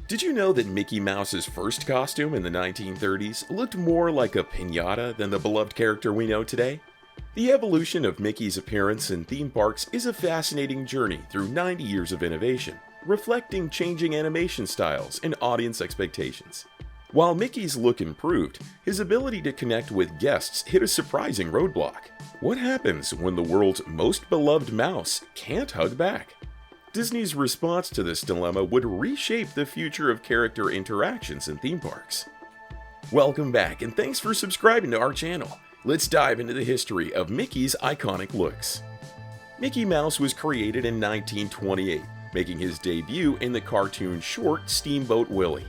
Did you know that Mickey Mouse's first costume in the 1930s looked more like a piñata than the beloved character we know today? The evolution of Mickey's appearance in theme parks is a fascinating journey through 90 years of innovation, reflecting changing animation styles and audience expectations. While Mickey's look improved, his ability to connect with guests hit a surprising roadblock. What happens when the world's most beloved mouse can't hug back? Disney's response to this dilemma would reshape the future of character interactions in theme parks. Welcome back, and thanks for subscribing to our channel. Let's dive into the history of Mickey's iconic looks. Mickey Mouse was created in 1928, making his debut in the cartoon short Steamboat Willie.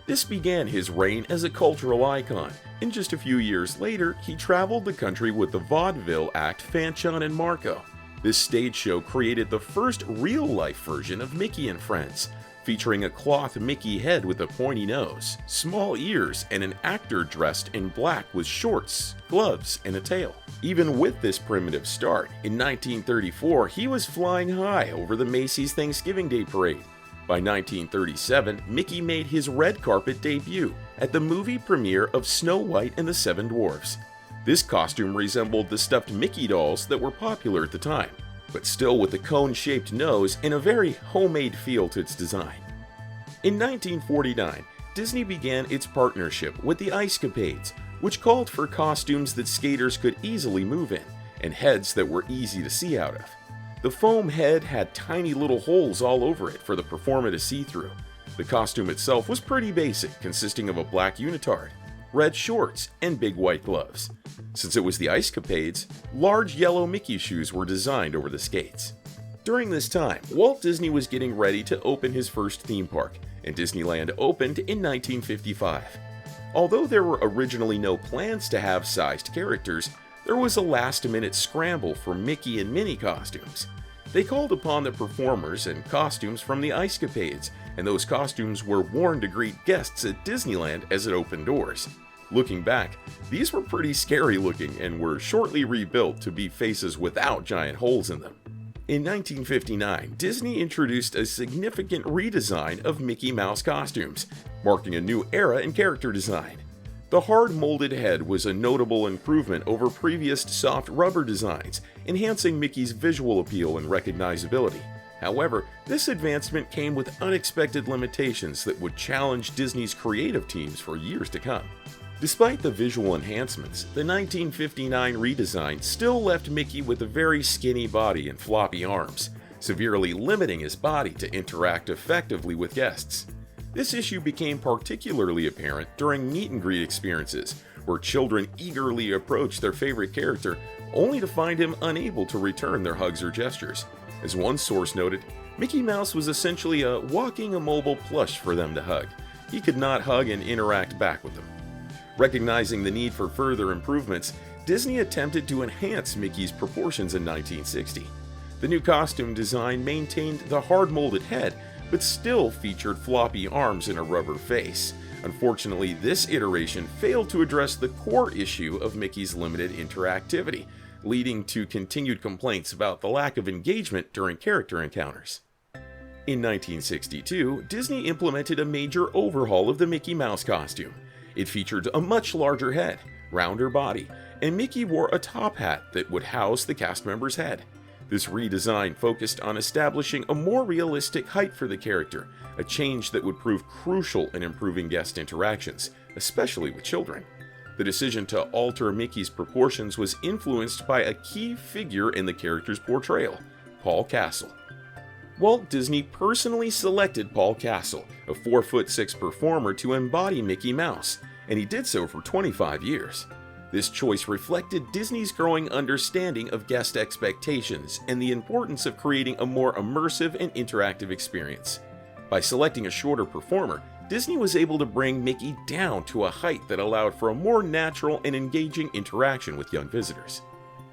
This began his reign as a cultural icon, and just a few years later, he traveled the country with the vaudeville act Fanchon and Marco. This stage show created the first real-life version of Mickey and Friends, featuring a cloth Mickey head with a pointy nose, small ears, and an actor dressed in black with shorts, gloves, and a tail. Even with this primitive start, in 1934 he was flying high over the Macy's Thanksgiving Day Parade. By 1937, Mickey made his red carpet debut at the movie premiere of Snow White and the Seven Dwarfs. This costume resembled the stuffed Mickey dolls that were popular at the time, but still with a cone-shaped nose and a very homemade feel to its design. In 1949, Disney began its partnership with the Ice Capades, which called for costumes that skaters could easily move in, and heads that were easy to see out of. The foam head had tiny little holes all over it for the performer to see through. The costume itself was pretty basic, consisting of a black unitard, red shorts, and big white gloves. Since it was the Ice Capades, large yellow Mickey shoes were designed over the skates. During this time, Walt Disney was getting ready to open his first theme park, and Disneyland opened in 1955. Although there were originally no plans to have sized characters, there was a last-minute scramble for Mickey and Minnie costumes. They called upon the performers and costumes from the Ice Capades, and those costumes were worn to greet guests at Disneyland as it opened doors. Looking back, these were pretty scary looking and were shortly rebuilt to be faces without giant holes in them. In 1959, Disney introduced a significant redesign of Mickey Mouse costumes, marking a new era in character design. The hard-molded head was a notable improvement over previous soft rubber designs, enhancing Mickey's visual appeal and recognizability. However, this advancement came with unexpected limitations that would challenge Disney's creative teams for years to come. Despite the visual enhancements, the 1959 redesign still left Mickey with a very skinny body and floppy arms, severely limiting his body to interact effectively with guests. This issue became particularly apparent during meet-and-greet experiences, where children eagerly approached their favorite character, only to find him unable to return their hugs or gestures. As one source noted, Mickey Mouse was essentially a walking immobile plush for them to hug. He could not hug and interact back with them. Recognizing the need for further improvements, Disney attempted to enhance Mickey's proportions in 1960. The new costume design maintained the hard-molded head, but still featured floppy arms and a rubber face. Unfortunately, this iteration failed to address the core issue of Mickey's limited interactivity, leading to continued complaints about the lack of engagement during character encounters. In 1962, Disney implemented a major overhaul of the Mickey Mouse costume. It featured a much larger head, rounder body, and Mickey wore a top hat that would house the cast member's head. This redesign focused on establishing a more realistic height for the character, a change that would prove crucial in improving guest interactions, especially with children. The decision to alter Mickey's proportions was influenced by a key figure in the character's portrayal, Paul Castle. Walt Disney personally selected Paul Castle, a 4'6" performer, to embody Mickey Mouse, and he did so for 25 years. This choice reflected Disney's growing understanding of guest expectations and the importance of creating a more immersive and interactive experience. By selecting a shorter performer, Disney was able to bring Mickey down to a height that allowed for a more natural and engaging interaction with young visitors.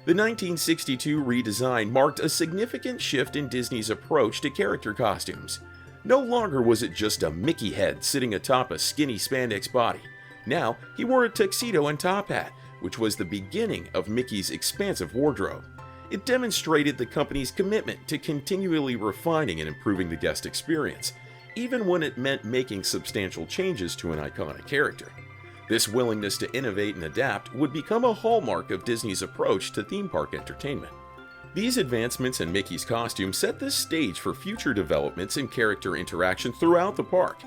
The 1962 redesign marked a significant shift in Disney's approach to character costumes. No longer was it just a Mickey head sitting atop a skinny spandex body. Now, he wore a tuxedo and top hat, which was the beginning of Mickey's expansive wardrobe. It demonstrated the company's commitment to continually refining and improving the guest experience. even when it meant making substantial changes to an iconic character. This willingness to innovate and adapt would become a hallmark of Disney's approach to theme park entertainment. These advancements in Mickey's costume set the stage for future developments in character interaction throughout the park.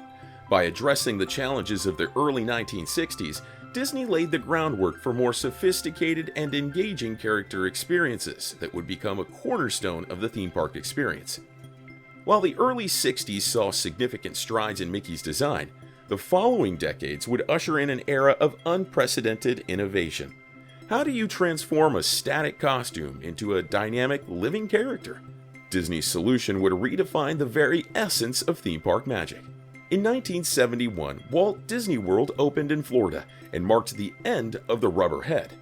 By addressing the challenges of the early 1960s, Disney laid the groundwork for more sophisticated and engaging character experiences that would become a cornerstone of the theme park experience. While the early 60s saw significant strides in Mickey's design, the following decades would usher in an era of unprecedented innovation. How do you transform a static costume into a dynamic, living character? Disney's solution would redefine the very essence of theme park magic. In 1971, Walt Disney World opened in Florida and marked the end of the rubber head.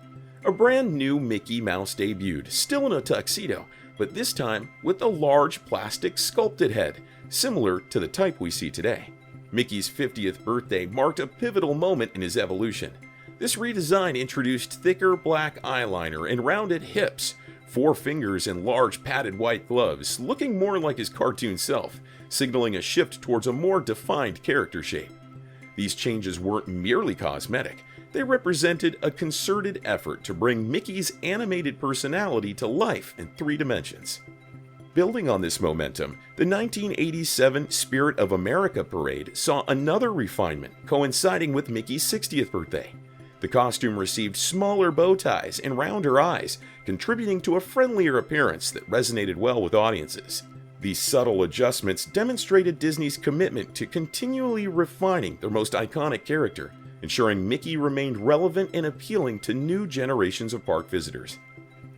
A brand new Mickey Mouse debuted, still in a tuxedo, but this time with a large plastic sculpted head, similar to the type we see today. Mickey's 50th birthday marked a pivotal moment in his evolution. This redesign introduced thicker black eyeliner and rounded hips, 4 fingers and large padded white gloves, looking more like his cartoon self, signaling a shift towards a more defined character shape. These changes weren't merely cosmetic, they represented a concerted effort to bring Mickey's animated personality to life in 3 dimensions. Building on this momentum, the 1987 Spirit of America parade saw another refinement coinciding with Mickey's 60th birthday. The costume received smaller bow ties and rounder eyes, contributing to a friendlier appearance that resonated well with audiences. These subtle adjustments demonstrated Disney's commitment to continually refining their most iconic character, ensuring Mickey remained relevant and appealing to new generations of park visitors.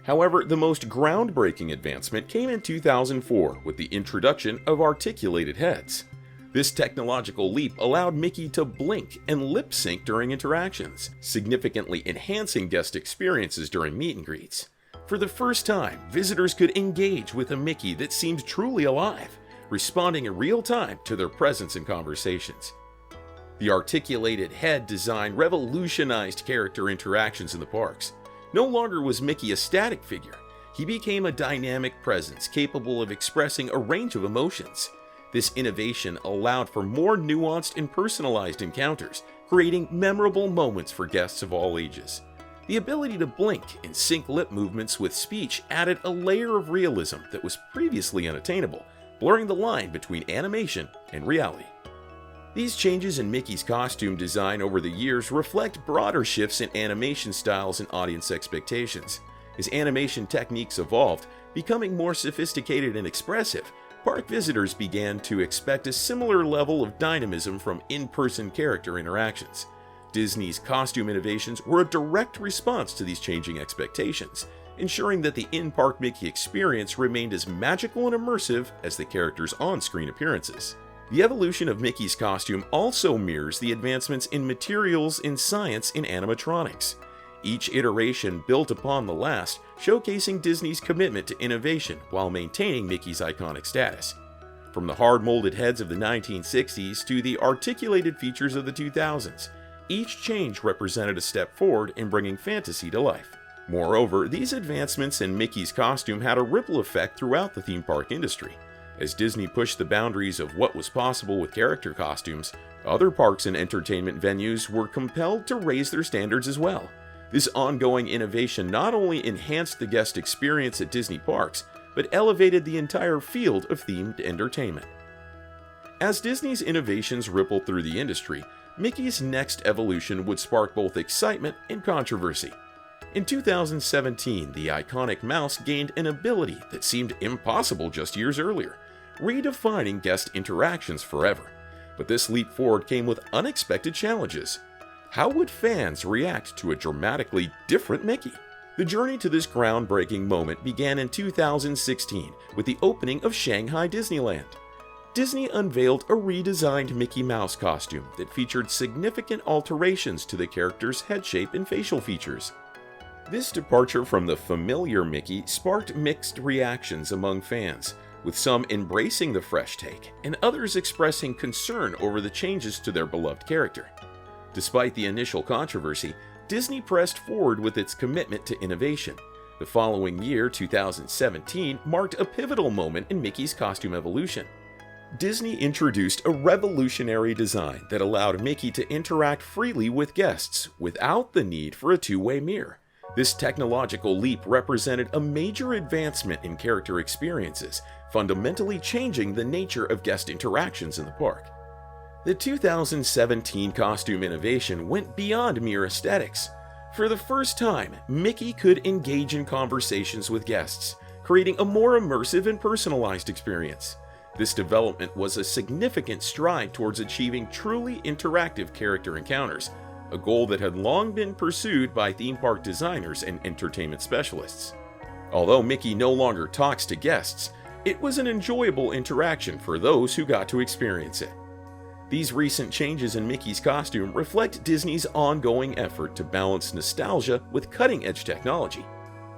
However, the most groundbreaking advancement came in 2004 with the introduction of articulated heads. This technological leap allowed Mickey to blink and lip sync during interactions, significantly enhancing guest experiences during meet and greets. For the first time, visitors could engage with a Mickey that seemed truly alive, responding in real time to their presence and conversations. The articulated head design revolutionized character interactions in the parks. No longer was Mickey a static figure. He became a dynamic presence capable of expressing a range of emotions. This innovation allowed for more nuanced and personalized encounters, creating memorable moments for guests of all ages. The ability to blink and sync lip movements with speech added a layer of realism that was previously unattainable, blurring the line between animation and reality. These changes in Mickey's costume design over the years reflect broader shifts in animation styles and audience expectations. As animation techniques evolved, becoming more sophisticated and expressive, park visitors began to expect a similar level of dynamism from in-person character interactions. Disney's costume innovations were a direct response to these changing expectations, ensuring that the in-park Mickey experience remained as magical and immersive as the character's on-screen appearances. The evolution of Mickey's costume also mirrors the advancements in materials and science in animatronics. Each iteration built upon the last, showcasing Disney's commitment to innovation while maintaining Mickey's iconic status. From the hard-molded heads of the 1960s to the articulated features of the 2000s, each change represented a step forward in bringing fantasy to life. Moreover, these advancements in Mickey's costume had a ripple effect throughout the theme park industry. As Disney pushed the boundaries of what was possible with character costumes, other parks and entertainment venues were compelled to raise their standards as well. This ongoing innovation not only enhanced the guest experience at Disney parks, but elevated the entire field of themed entertainment. As Disney's innovations rippled through the industry, Mickey's next evolution would spark both excitement and controversy. In 2017, the iconic mouse gained an ability that seemed impossible just years earlier, redefining guest interactions forever. But this leap forward came with unexpected challenges. How would fans react to a dramatically different Mickey? The journey to this groundbreaking moment began in 2016 with the opening of Shanghai Disneyland. Disney unveiled a redesigned Mickey Mouse costume that featured significant alterations to the character's head shape and facial features. This departure from the familiar Mickey sparked mixed reactions among fans, with some embracing the fresh take and others expressing concern over the changes to their beloved character. Despite the initial controversy, Disney pressed forward with its commitment to innovation. The following year, 2017, marked a pivotal moment in Mickey's costume evolution. Disney introduced a revolutionary design that allowed Mickey to interact freely with guests without the need for a two-way mirror. This technological leap represented a major advancement in character experiences, fundamentally changing the nature of guest interactions in the park. The 2017 costume innovation went beyond mere aesthetics. For the first time, Mickey could engage in conversations with guests, creating a more immersive and personalized experience. This development was a significant stride towards achieving truly interactive character encounters, a goal that had long been pursued by theme park designers and entertainment specialists. Although Mickey no longer talks to guests, it was an enjoyable interaction for those who got to experience it. These recent changes in Mickey's costume reflect Disney's ongoing effort to balance nostalgia with cutting-edge technology.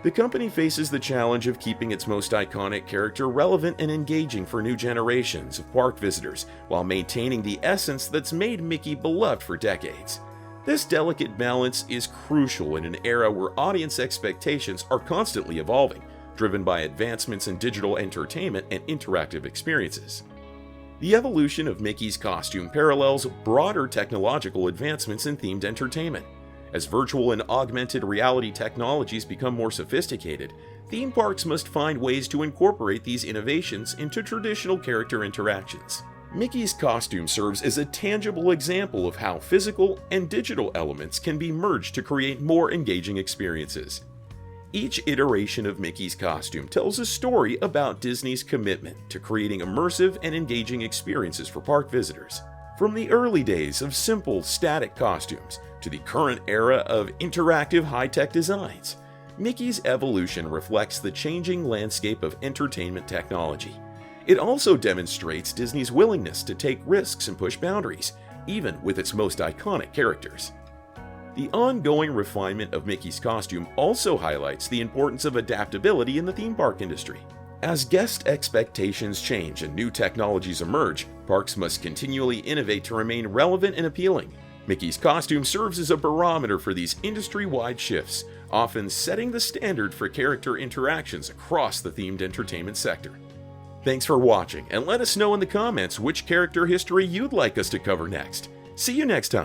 The company faces the challenge of keeping its most iconic character relevant and engaging for new generations of park visitors, while maintaining the essence that's made Mickey beloved for decades. This delicate balance is crucial in an era where audience expectations are constantly evolving, driven by advancements in digital entertainment and interactive experiences. The evolution of Mickey's costume parallels broader technological advancements in themed entertainment. As virtual and augmented reality technologies become more sophisticated, theme parks must find ways to incorporate these innovations into traditional character interactions. Mickey's costume serves as a tangible example of how physical and digital elements can be merged to create more engaging experiences. Each iteration of Mickey's costume tells a story about Disney's commitment to creating immersive and engaging experiences for park visitors. From the early days of simple, static costumes to the current era of interactive high-tech designs, Mickey's evolution reflects the changing landscape of entertainment technology. It also demonstrates Disney's willingness to take risks and push boundaries, even with its most iconic characters. The ongoing refinement of Mickey's costume also highlights the importance of adaptability in the theme park industry. As guest expectations change and new technologies emerge, parks must continually innovate to remain relevant and appealing. Mickey's costume serves as a barometer for these industry-wide shifts, often setting the standard for character interactions across the themed entertainment sector. Thanks for watching, and let us know in the comments which character history you'd like us to cover next. See you next time!